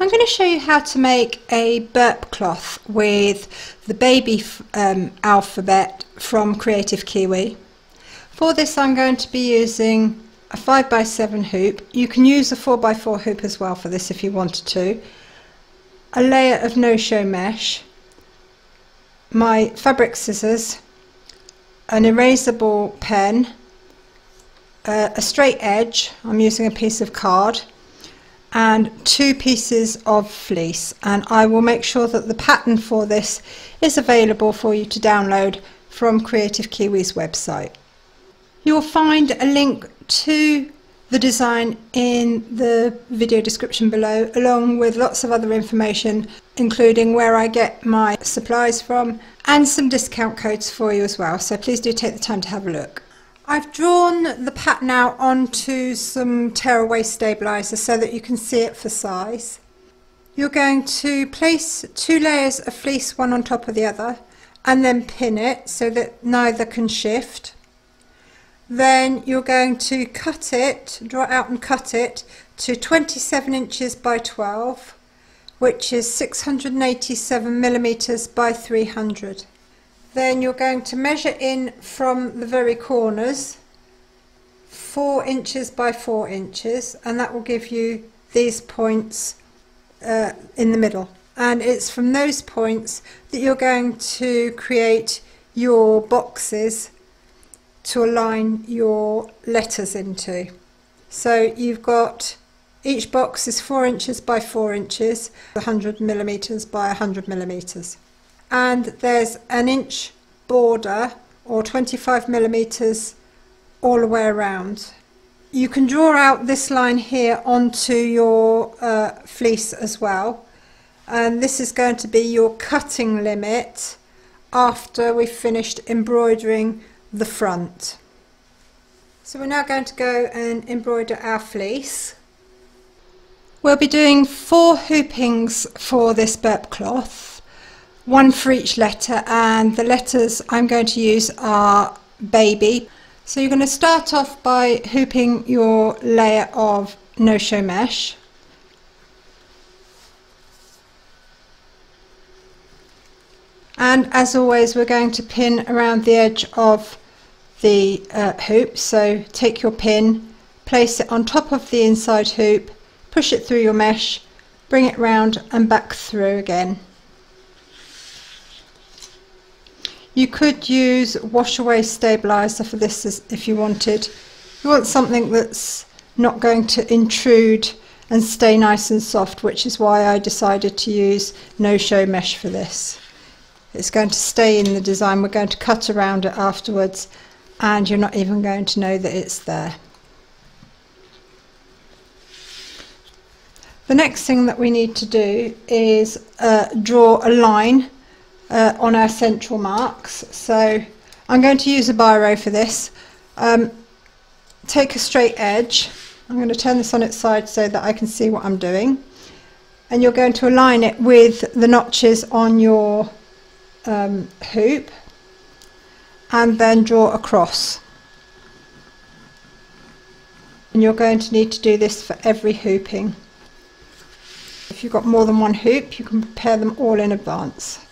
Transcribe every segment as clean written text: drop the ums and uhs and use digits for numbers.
I'm going to show you how to make a burp cloth with the baby alphabet from Kreative Kiwi. For this I'm going to be using a 5x7 hoop. You can use a 4x4 hoop as well for this if you wanted to. A layer of no-show mesh, my fabric scissors, an erasable pen, a straight edge, I'm using a piece of card, and 2 pieces of fleece, and I will make sure that the pattern for this is available for you to download from Kreative Kiwi's website. You will find a link to the design in the video description below, along with lots of other information, including where I get my supplies from and some discount codes for you as well, so please do take the time to have a look. I've drawn the pattern out onto some tearaway stabilizer so that you can see it for size. You're going to place 2 layers of fleece, one on top of the other, and then pin it so that neither can shift. Then you're going to cut it, draw it out and cut it to 27 inches by 12, which is 687 millimeters by 300. Then you're going to measure in from the very corners 4 inches by 4 inches, and that will give you these points in the middle, and it's from those points that you're going to create your boxes to align your letters into. So you've got, each box is 4 inches by 4 inches, 100 millimeters by 100 millimeters. And there's an inch border or 25 millimeters all the way around. You can draw out this line here onto your fleece as well, and this is going to be your cutting limit after we've finished embroidering the front. So we're now going to go and embroider our fleece. We'll be doing 4 hoopings for this burp cloth, 1 for each letter, and the letters I'm going to use are baby. So you're going to start off by hooping your layer of no-show mesh. And as always, we're going to pin around the edge of the hoop. So take your pin, place it on top of the inside hoop, push it through your mesh, bring it round and back through again. You could use wash away stabilizer for this if you wanted. You want something that's not going to intrude and stay nice and soft, which is why I decided to use no-show mesh for this. It's going to stay in the design. We're going to cut around it afterwards, and you're not even going to know that it's there. The next thing that we need to do is draw a line on our central marks. So I'm going to use a biro for this. Take a straight edge. I'm going to turn this on its side so that I can see what I'm doing, and you're going to align it with the notches on your hoop, and then draw across. And you're going to need to do this for every hooping. If you've got more than 1 hoop, you can prepare them all in advance.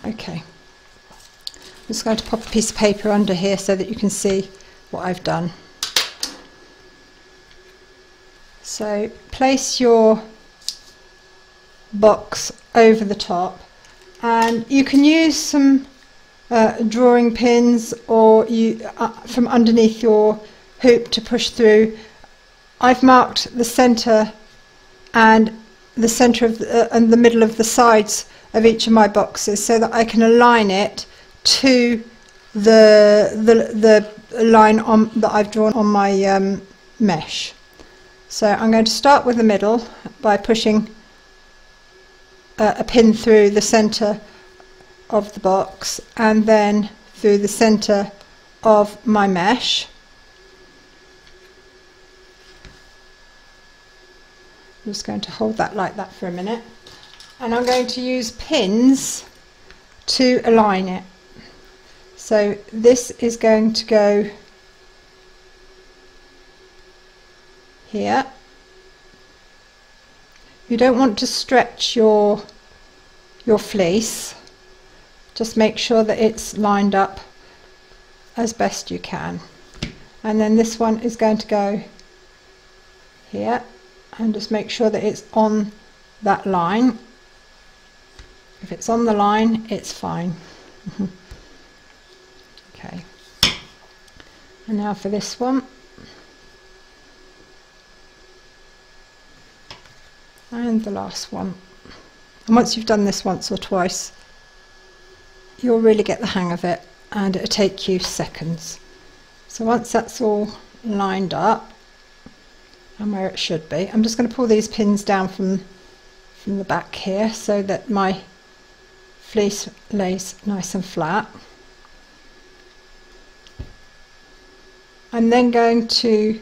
Okay, I'm just going to pop a piece of paper under here so that you can see what I've done. So place your box over the top, and you can use some drawing pins or from underneath your hoop to push through. I've marked the centre and the centre of and the middle of the sides of each of my boxes so that I can align it to the line that I've drawn on my mesh. So I'm going to start with the middle by pushing a pin through the centre of the box and then through the centre of my mesh. I'm just going to hold that like that for a minute, and I'm going to use pins to align it. So this is going to go here. You don't want to stretch your fleece, just make sure that it's lined up as best you can. And then this one is going to go here, and just make sure that it's on that line. If it's on the line, it's fine. Okay, and now for this one, and the last one. And once you've done this once or twice, you'll really get the hang of it, and it'll take you seconds. So once that's all lined up and where it should be, I'm just going to pull these pins down from the back here so that my fleece lays nice and flat. I'm then going to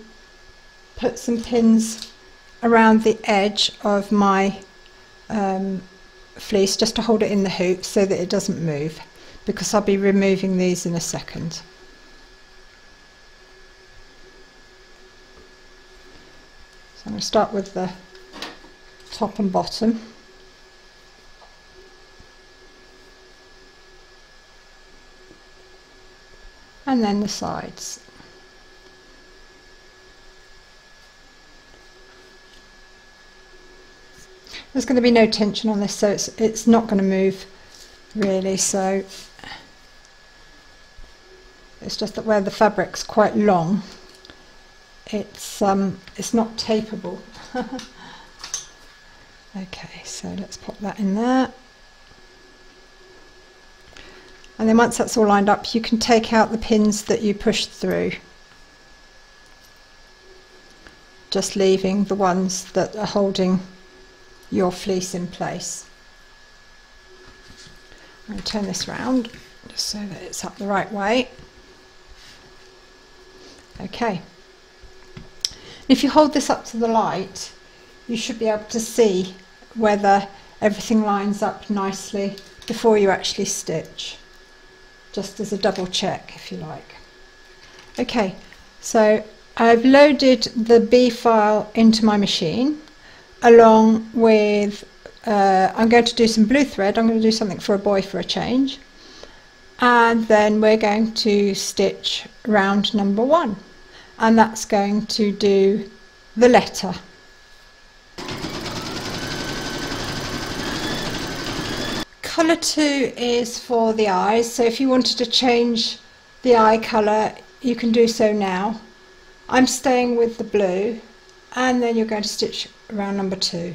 put some pins around the edge of my fleece just to hold it in the hoop so that it doesn't move, because I'll be removing these in a second. So I'm going to start with the top and bottom. And then the sides. There's going to be no tension on this, so it's not going to move really, so it's just that where the fabric's quite long, it's not tapeable. Okay, so let's pop that in there. And then once that's all lined up, you can take out the pins that you pushed through, just leaving the ones that are holding your fleece in place. I'm going to turn this round just so that it's up the right way. Okay. If you hold this up to the light, you should be able to see whether everything lines up nicely before you actually stitch, just as a double check if you like. Okay, so I've loaded the B file into my machine along with I'm going to do some blue thread. I'm going to do something for a boy for a change, and then we're going to stitch round number 1, and that's going to do the letter. Colour 2 is for the eyes, so if you wanted to change the eye colour you can do so now. I'm staying with the blue, and then you're going to stitch round number 2.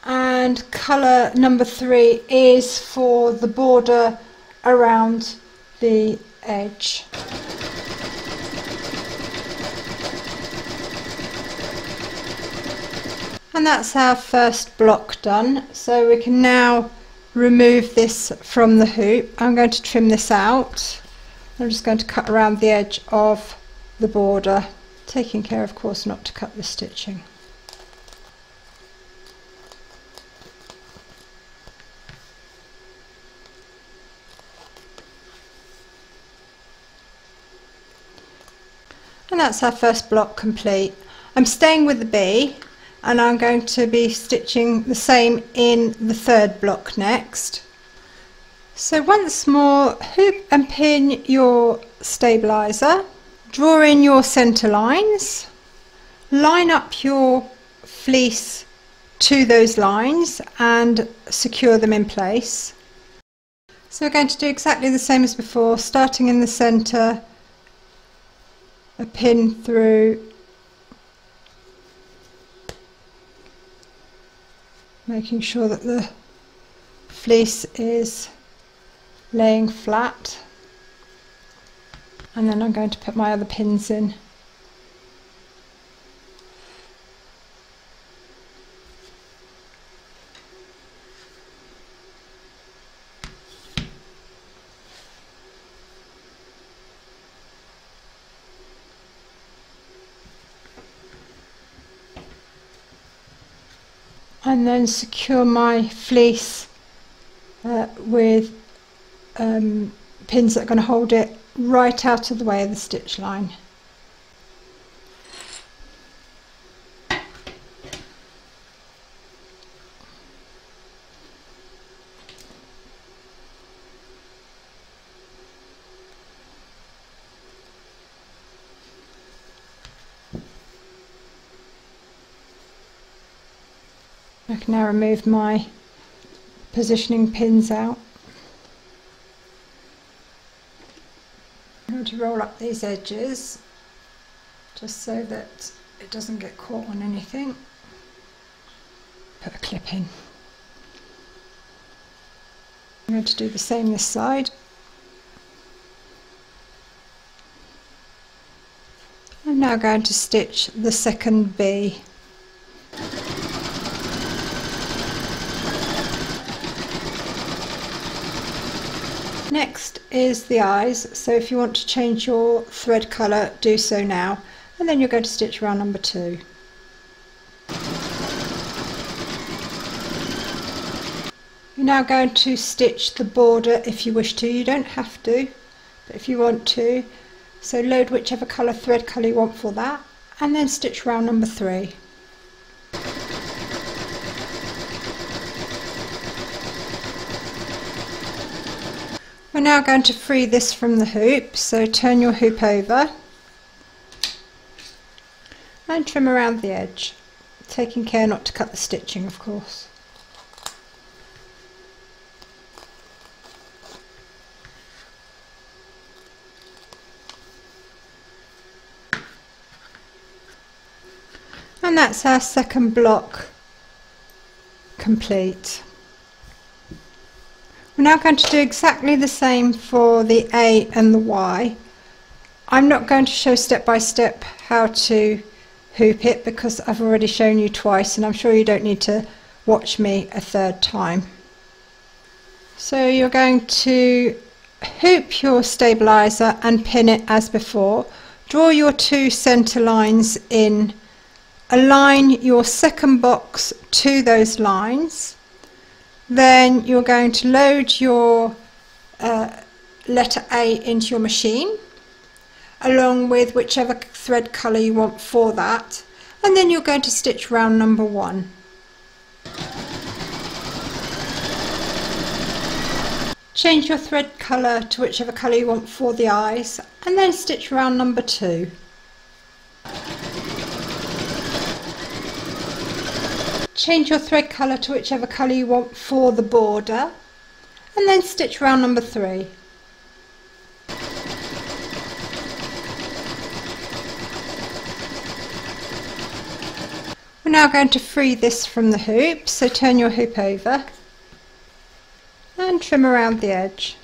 And colour number 3 is for the border around the edge. And that's our first block done, so we can now remove this from the hoop. I'm going to trim this out. I'm just going to cut around the edge of the border, taking care of course not to cut the stitching. And that's our first block complete. I'm staying with the B, and I'm going to be stitching the same in the third block next. So once more, hoop and pin your stabiliser, draw in your centre lines, line up your fleece to those lines and secure them in place. So we're going to do exactly the same as before, starting in the centre, a pin through, making sure that the fleece is laying flat, and then I'm going to put my other pins in. And then secure my fleece with pins that are going to hold it right out of the way of the stitch line. can now remove my positioning pins out. I'm going to roll up these edges just so that it doesn't get caught on anything. Put a clip in. I'm going to do the same this side. I'm now going to stitch the second B. Next is the eyes, so if you want to change your thread colour, do so now, and then you're going to stitch round number 2. You're now going to stitch the border if you wish to. You don't have to, but if you want to, so load whichever thread colour you want for that, and then stitch round number 3. We're now going to free this from the hoop, so turn your hoop over and trim around the edge, taking care not to cut the stitching, of course. And that's our second block complete. We're now going to do exactly the same for the A and the Y. I'm not going to show step by step how to hoop it because I've already shown you twice, and I'm sure you don't need to watch me a third time. So you're going to hoop your stabilizer and pin it as before. Draw your 2 center lines in. Align your second box to those lines. Then you're going to load your letter A into your machine, along with whichever thread colour you want for that, and then you're going to stitch round number 1. Change your thread colour to whichever colour you want for the eyes, and then stitch round number 2. Change your thread colour to whichever colour you want for the border, and then stitch round number 3. We're now going to free this from the hoop, so turn your hoop over and trim around the edge.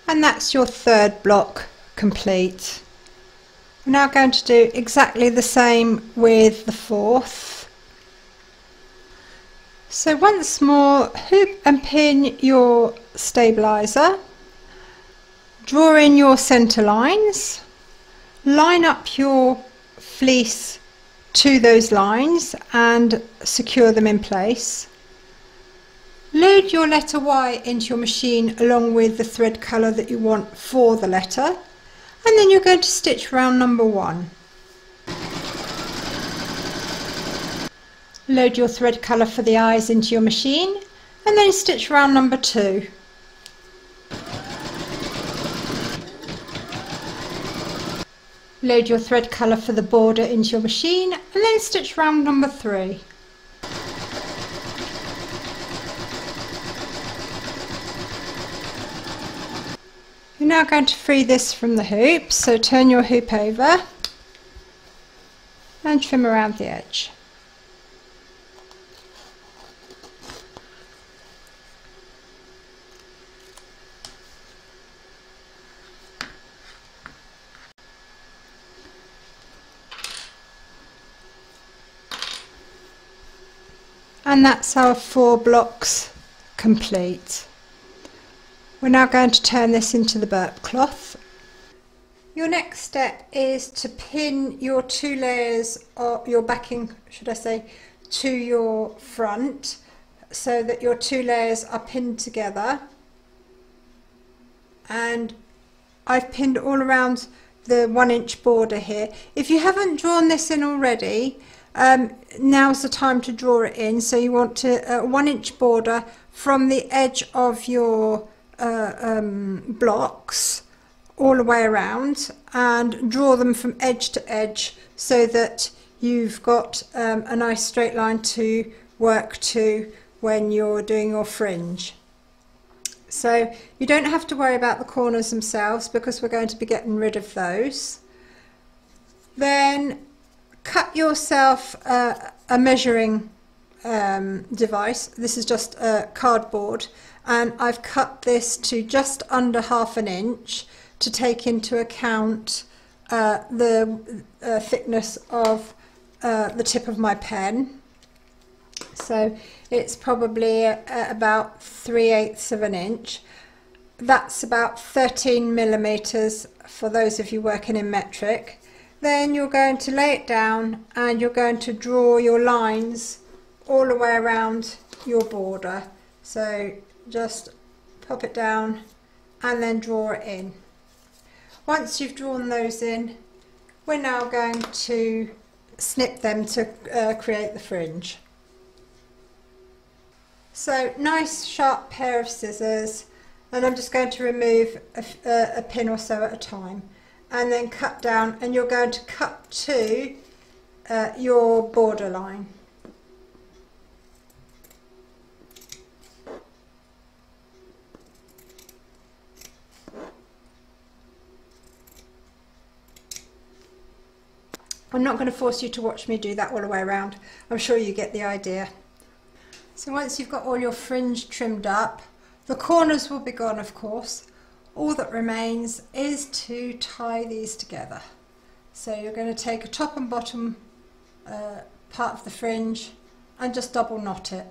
And that's your third block complete. We're now going to do exactly the same with the fourth. So once more, hoop and pin your stabilizer, draw in your center lines, line up your fleece to those lines and secure them in place. Load your letter Y into your machine along with the thread colour that you want for the letter, and then you're going to stitch round number 1. Load your thread colour for the eyes into your machine, and then stitch round number 2. Load your thread colour for the border into your machine, and then stitch round number 3. You're now going to free this from the hoop, so turn your hoop over and trim around the edge. And that's our 4 blocks complete. We're now going to turn this into the burp cloth. Your next step is to pin your 2 layers, or your backing, should I say, to your front, so that your 2 layers are pinned together. And I've pinned all around the 1-inch border here. If you haven't drawn this in already, now's the time to draw it in. So you want to 1-inch border from the edge of your blocks all the way around and draw them from edge to edge so that you've got a nice straight line to work to when you're doing your fringe. So you don't have to worry about the corners themselves because we're going to be getting rid of those. Then cut yourself a measuring device. This is just cardboard, and I've cut this to just under 1/2 inch to take into account the thickness of the tip of my pen. So it's probably about 3/8 of an inch. That's about 13 millimeters for those of you working in metric. Then you're going to lay it down and you're going to draw your lines all the way around your border. So just pop it down and then draw it in. Once you've drawn those in, we're now going to snip them to create the fringe. So nice sharp pair of scissors, and I'm just going to remove a pin or so at a time, and then cut down, and you're going to cut to your border line. I'm not going to force you to watch me do that all the way around. I'm sure you get the idea. So once you've got all your fringe trimmed up, the corners will be gone, of course. All that remains is to tie these together. So you're going to take a top and bottom part of the fringe and just double knot it.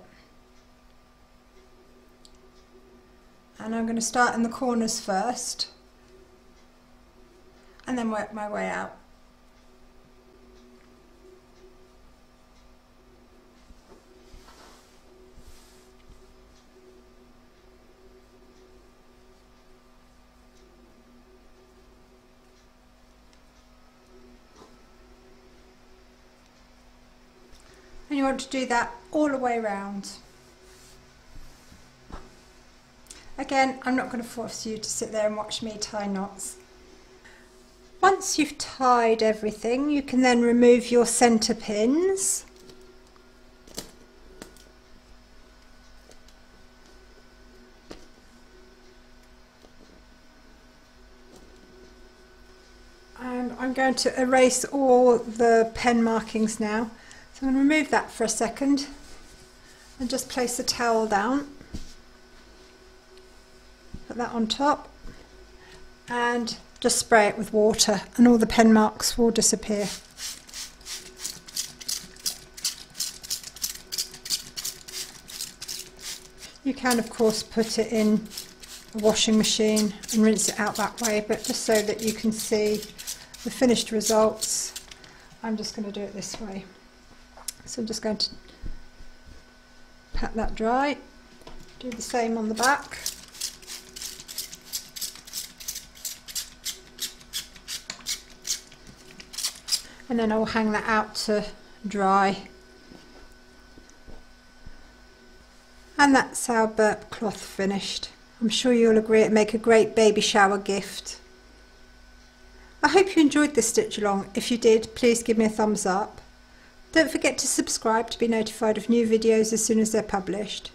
And I'm going to start in the corners first and then work my way out. And you want to do that all the way around. Again, I'm not going to force you to sit there and watch me tie knots. Once you've tied everything, you can then remove your centre pins. And I'm going to erase all the pen markings now. So I'm going to remove that for a second and just place the towel down. Put that on top and just spray it with water and all the pen marks will disappear. You can of course put it in a washing machine and rinse it out that way, but just so that you can see the finished results, I'm just going to do it this way. So I'm just going to pat that dry, do the same on the back. And then I will hang that out to dry. And that's our burp cloth finished. I'm sure you'll agree it'd make a great baby shower gift. I hope you enjoyed this stitch along. If you did, please give me a thumbs up. Don't forget to subscribe to be notified of new videos as soon as they're published.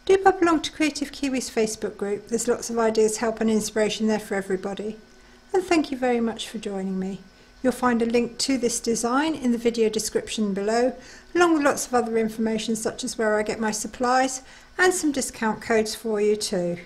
Do pop along to Kreative Kiwi's Facebook group. There's lots of ideas, help and inspiration there for everybody. And thank you very much for joining me. You'll find a link to this design in the video description below, along with lots of other information such as where I get my supplies and some discount codes for you too.